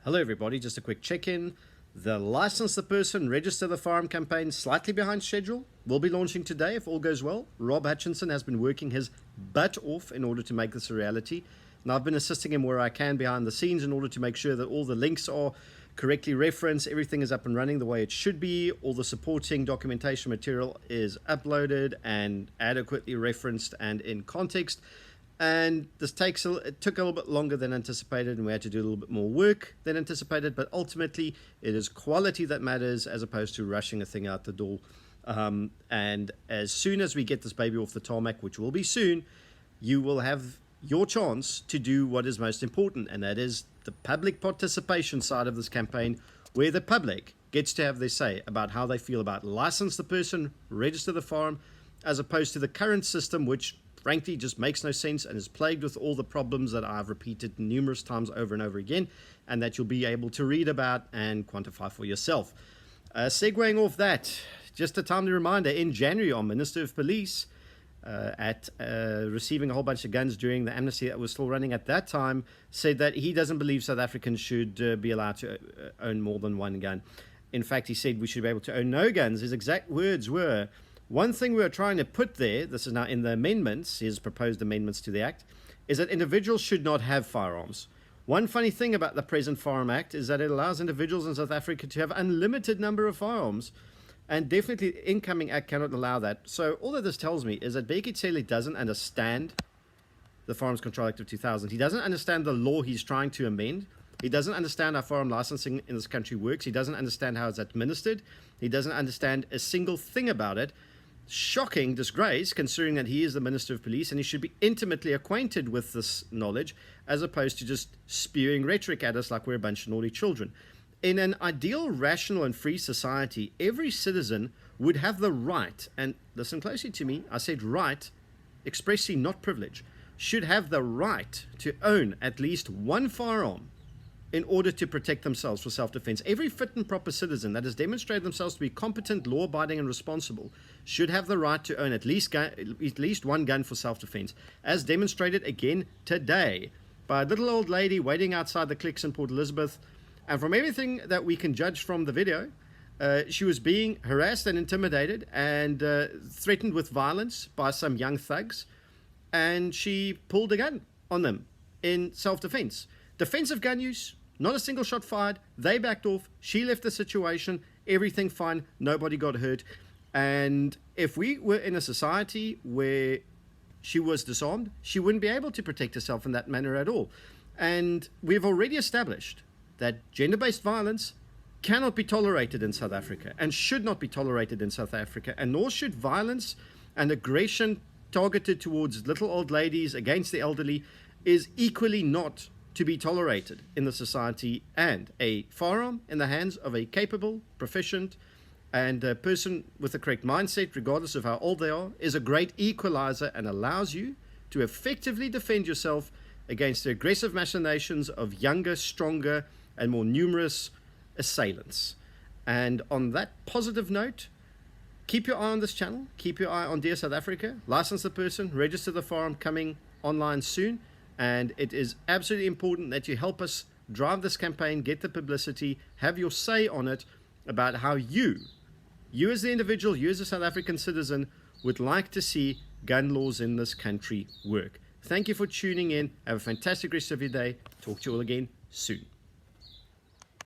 Hello everybody, just a quick check-in. The License the Person, Register the Firearm campaign, slightly behind schedule, will be launching today if all goes well. Rob Hutchinson has been working his butt off in order to make this a reality. Now I've been assisting him where I can behind the scenes in order to make sure that all the links are correctly referenced, everything is up and running the way it should be, all the supporting documentation material is uploaded and adequately referenced and in context. And this it took a little bit longer than anticipated, and we had to do a little bit more work than anticipated, but ultimately it is quality that matters as opposed to rushing a thing out the door. And as soon as we get this baby off the tarmac, which will be soon, you will have your chance to do what is most important, and that is the public participation side of this campaign, where the public gets to have their say about how they feel about license the person, register the firearm, as opposed to the current system, which frankly just makes no sense and is plagued with all the problems that I've repeated numerous times over and over again, and that you'll be able to read about and quantify for yourself. Segueing off that, just a timely reminder, in January our Minister of Police, receiving a whole bunch of guns during the amnesty that was still running at that time, said that he doesn't believe South Africans should be allowed to own more than one gun. In fact, he said we should be able to own no guns. His exact words were, "One thing we are trying to put there," this is now in the amendments, his proposed amendments to the Act, "is that individuals should not have firearms. One funny thing about the present Firearm Act is that it allows individuals in South Africa to have unlimited number of firearms, and definitely the incoming Act cannot allow that." So all that this tells me is that Bheki Cele doesn't understand the Firearms Control Act of 2000. He doesn't understand the law he's trying to amend. He doesn't understand how firearm licensing in this country works. He doesn't understand how it's administered. He doesn't understand a single thing about it. Shocking disgrace, considering that he is the Minister of Police and he should be intimately acquainted with this knowledge, as opposed to just spewing rhetoric at us like we're a bunch of naughty children. In an ideal, rational and free society, every citizen would have the right, and listen closely to me, I said right, expressly not privilege, should have the right to own at least one firearm in order to protect themselves for self-defense. Every fit and proper citizen that has demonstrated themselves to be competent, law-abiding and responsible should have the right to own at least one gun for self-defense, as demonstrated again today by a little old lady waiting outside the Clicks in Port Elizabeth. And from everything that we can judge from the video, she was being harassed and intimidated and threatened with violence by some young thugs, and she pulled a gun on them in self-defense. Defensive gun use, not a single shot fired. They backed off. She left the situation. Everything fine. Nobody got hurt. And if we were in a society where she was disarmed, she wouldn't be able to protect herself in that manner at all. And we've already established that gender-based violence cannot be tolerated in South Africa and should not be tolerated in South Africa, and nor should violence and aggression targeted towards little old ladies against the elderly is equally not to be tolerated in the society. And a firearm in the hands of a capable, proficient, and a person with the correct mindset, regardless of how old they are, is a great equalizer and allows you to effectively defend yourself against the aggressive machinations of younger, stronger, and more numerous assailants. And on that positive note, keep your eye on this channel, keep your eye on Dear South Africa, license the person, register the firearm, coming online soon. And it is absolutely important that you help us drive this campaign, get the publicity, have your say on it about how you as the individual, you as a South African citizen, would like to see gun laws in this country work. Thank you for tuning in. Have a fantastic rest of your day. Talk to you all again soon.